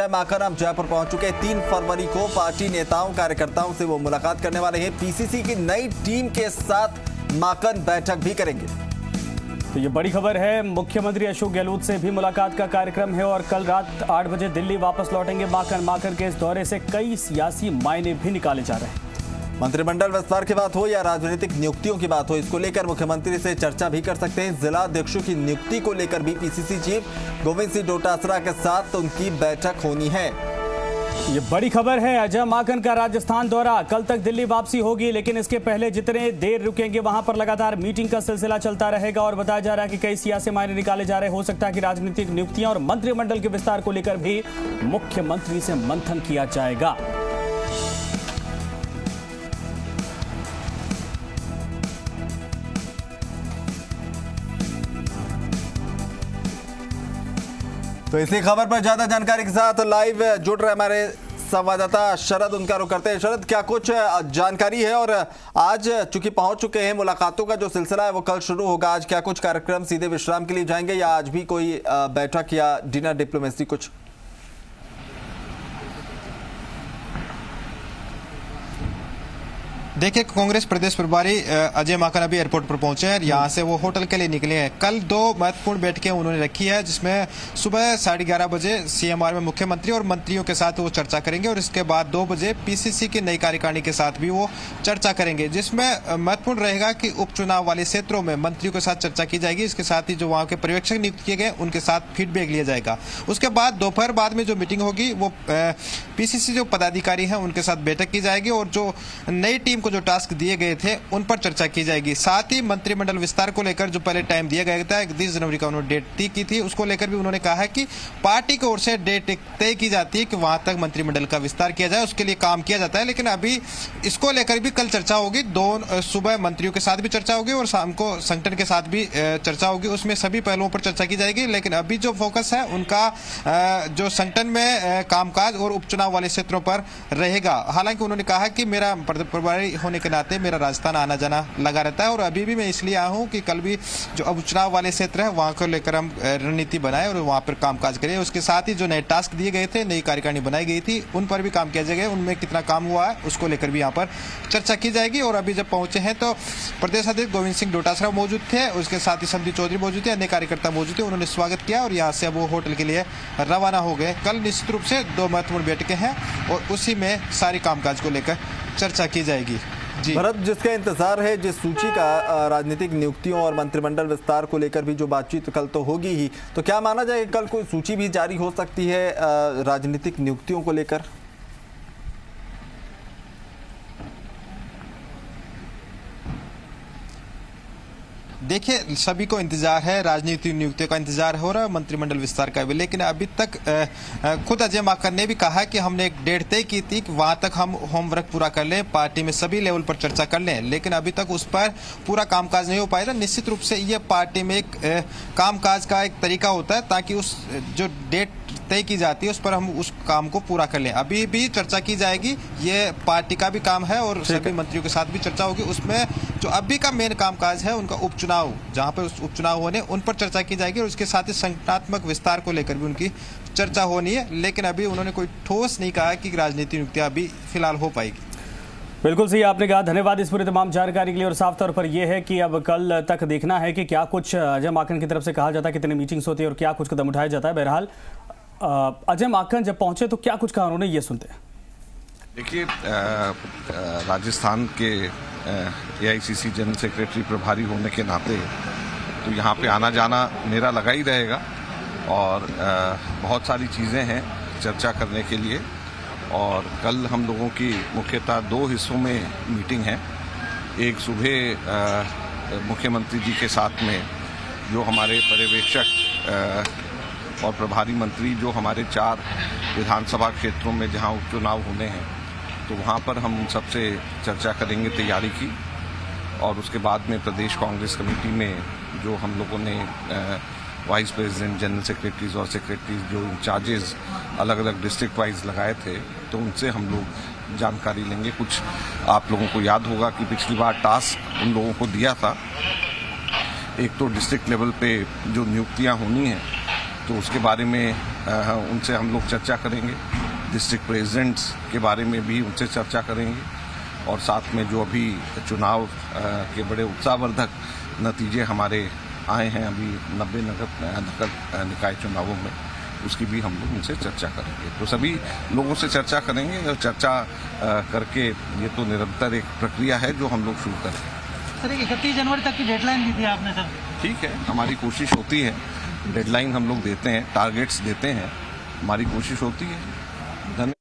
माकन अब जयपुर पहुंच चुके हैं। 3 फरवरी को पार्टी नेताओं कार्यकर्ताओं से वो मुलाकात करने वाले हैं। पीसीसी की नई टीम के साथ माकन बैठक भी करेंगे। तो ये बड़ी खबर है। मुख्यमंत्री अशोक गहलोत से भी मुलाकात का कार्यक्रम है और कल रात 8 बजे दिल्ली वापस लौटेंगे माकन के इस दौरे से कई सियासी मायने भी निकाले जा रहे हैं। मंत्रिमंडल विस्तार की बात हो या राजनीतिक नियुक्तियों की बात हो, इसको लेकर मुख्यमंत्री से चर्चा भी कर सकते हैं। जिला अध्यक्षों की नियुक्ति को लेकर भी पीसीसी चीफ गोविंद सिंह डोटासरा के साथ उनकी बैठक होनी है। ये बड़ी खबर है। अजय माकन का राजस्थान दौरा, कल तक दिल्ली वापसी होगी, लेकिन इसके पहले जितने देर रुकेंगे वहां पर लगातार मीटिंग का सिलसिला चलता रहेगा और बताया जा रहा है कि कई सियासी मायने निकाले जा रहे। हो सकता है कि राजनीतिक नियुक्तियां और मंत्रिमंडल के विस्तार को लेकर भी मुख्यमंत्री से मंथन किया जाएगा। तो इसी खबर पर ज्यादा जानकारी के साथ लाइव जुड़ रहे हमारे संवाददाता शरद, उनका रुख करते हैं। शरद, क्या कुछ जानकारी है? और आज चूंकि पहुंच चुके हैं, मुलाकातों का जो सिलसिला है वो कल शुरू होगा। आज क्या कुछ कार्यक्रम सीधे विश्राम के लिए जाएंगे या आज भी कोई बैठक या डिनर डिप्लोमेसी कुछ? देखिए, कांग्रेस प्रदेश प्रभारी अजय माकन अभी एयरपोर्ट पर पहुंचे हैं। यहाँ से वो होटल के लिए निकले हैं। कल 2 महत्वपूर्ण बैठकें उन्होंने रखी है, जिसमें सुबह 11:30 बजे सीएमआर में मुख्यमंत्री और मंत्रियों के साथ वो चर्चा करेंगे और इसके बाद 2 बजे पीसीसी की नई कार्यकारिणी के साथ भी वो चर्चा करेंगे, जिसमें महत्वपूर्ण रहेगा कि उपचुनाव वाले क्षेत्रों में मंत्रियों के साथ चर्चा की जाएगी। इसके साथ ही जो वहाँ के पर्यवेक्षक नियुक्त किए गए उनके साथ फीडबैक लिया जाएगा। उसके बाद दोपहर बाद में जो मीटिंग होगी वो पीसीसी जो पदाधिकारी हैं उनके साथ बैठक की जाएगी और जो नई टीम जो टास्क दिए गए थे उन पर चर्चा की जाएगी। साथ ही मंत्रिमंडल विस्तार को लेकर जो पहले टाइम दिया गया था 31 जनवरी का उन्होंने डेट तय की थी, उसको लेकर भी उन्होंने कहा है कि पार्टी की ओर से डेट तय की जाती है कि वहां तक मंत्रिमंडल का विस्तार किया जाए, उसके लिए काम किया जाता है। लेकिन अभी इसको लेकर भी कल चर्चा होगी। सुबह मंत्रियों के साथ भी चर्चा होगी और शाम को संगठन के साथ भी चर्चा होगी। उसमें सभी पहलुओं पर चर्चा की जाएगी। लेकिन अभी जो फोकस है उनका जो संगठन में कामकाज और उपचुनाव वाले क्षेत्रों पर रहेगा। हालांकि उन्होंने कहा कि मेरा प्रभारी होने के नाते मेरा राजस्थान आना जाना लगा रहता है और अभी भी मैं इसलिए आया हूं कि कल भी जो अब चुनाव वाले क्षेत्र है वहां को लेकर हम रणनीति बनाए और वहां पर कामकाज करें। उसके साथ ही जो नए टास्क दिए गए थे, नई कार्यकारिणी बनाई गई थी, उन पर भी काम किया जाएगा। उनमें कितना काम हुआ है उसको लेकर भी यहाँ पर चर्चा की जाएगी। और अभी जब पहुंचे हैं तो प्रदेश अध्यक्ष गोविंद सिंह डोटासरा मौजूद थे, उसके साथ ही समधी चौधरी मौजूद थे, अन्य कार्यकर्ता मौजूद थे। उन्होंने स्वागत किया और यहाँ से अब वो होटल के लिए रवाना हो गए। कल निश्चित रूप से 2 महत्वपूर्ण बैठकें हैं और उसी में सारी कामकाज को लेकर चर्चा की जाएगी। भरत, जिसका इंतजार है, जिस सूची का राजनीतिक नियुक्तियों और मंत्रिमंडल विस्तार को लेकर भी जो बातचीत कल तो होगी ही, तो क्या माना जाए कल कोई सूची भी जारी हो सकती है राजनीतिक नियुक्तियों को लेकर? देखिए, सभी को इंतजार है, राजनीतिक नियुक्तियों का इंतजार हो रहा है, मंत्रिमंडल विस्तार का भी। लेकिन अभी तक खुद अजय माकन ने भी कहा कि हमने एक डेट तय की थी कि वहां तक हम होमवर्क पूरा कर लें, पार्टी में सभी लेवल पर चर्चा कर लें। लेकिन अभी तक उस पर पूरा कामकाज नहीं हो पाया। निश्चित रूप से ये पार्टी में एक कामकाज का एक तरीका होता है ताकि उस जो डेट तय की जाती है उस पर हम उस काम को पूरा कर लें। अभी भी चर्चा की जाएगी, ये पार्टी का भी काम है और सभी मंत्रियों के साथ भी चर्चा होगी। उसमें जो अभी का मेन कामकाज है उनका उपचुनाव, जहां पर उपचुनाव होने उन पर चर्चा की जाएगी और उसके साथ ही संगठनात्मक विस्तार को लेकर भी उनकी चर्चा होनी है। लेकिन अभी उन्होंने कोई ठोस नहीं कहा कि राजनीतिक नियुक्तियां अभी फिलहाल हो पाएगी। बिल्कुल सही आपने कहा। धन्यवाद इस पूरी तमाम जानकारी के लिए। और साफ तौर पर यह है कि अब कल तक देखना है कि क्या कुछ अजय माकन की तरफ से कहा जाता है, कितनी मीटिंग्स होती है और क्या कुछ कदम उठाया जाता है। बहरहाल अजय माकन जब पहुंचे तो क्या कुछ कहा उन्होंने, ये सुनते हैं। देखिए, राजस्थान के एआईसीसी जनरल सेक्रेटरी प्रभारी होने के नाते तो यहाँ पे आना जाना मेरा लगा ही रहेगा और बहुत सारी चीज़ें हैं चर्चा करने के लिए। और कल हम लोगों की मुख्यतः 2 हिस्सों में मीटिंग है। एक सुबह मुख्यमंत्री जी के साथ में जो हमारे पर्यवेक्षक और प्रभारी मंत्री जो हमारे 4 विधानसभा क्षेत्रों में जहां उपचुनाव होने हैं, तो वहां पर हम सबसे चर्चा करेंगे तैयारी की। और उसके बाद में प्रदेश कांग्रेस कमेटी में जो हम लोगों ने वाइस प्रेसिडेंट, जनरल सेक्रेटरीज और सेक्रेटरीज जो इंचार्जेस अलग अलग डिस्ट्रिक्ट वाइज लगाए थे, तो उनसे हम लोग जानकारी लेंगे। कुछ आप लोगों को याद होगा कि पिछली बार टास्क उन लोगों को दिया था, एक तो डिस्ट्रिक्ट लेवल पे जो नियुक्तियां होनी हैं तो उसके बारे में उनसे हम लोग चर्चा करेंगे। डिस्ट्रिक्ट प्रेसिडेंट्स के बारे में भी उनसे चर्चा करेंगे और साथ में जो अभी चुनाव के बड़े उत्साहवर्धक नतीजे हमारे आए हैं अभी 90 नगर निकाय चुनावों में, उसकी भी हम लोग उनसे चर्चा करेंगे। तो सभी लोगों से चर्चा करेंगे और चर्चा करके ये तो निरंतर एक प्रक्रिया है जो हम लोग शुरू करेंगे। सर 31 जनवरी तक की डेडलाइन दी थी आपने सर। ठीक है, हमारी कोशिश होती है, डेडलाइन हम लोग देते हैं, टारगेट्स देते हैं, हमारी कोशिश होती है। धन्यवाद।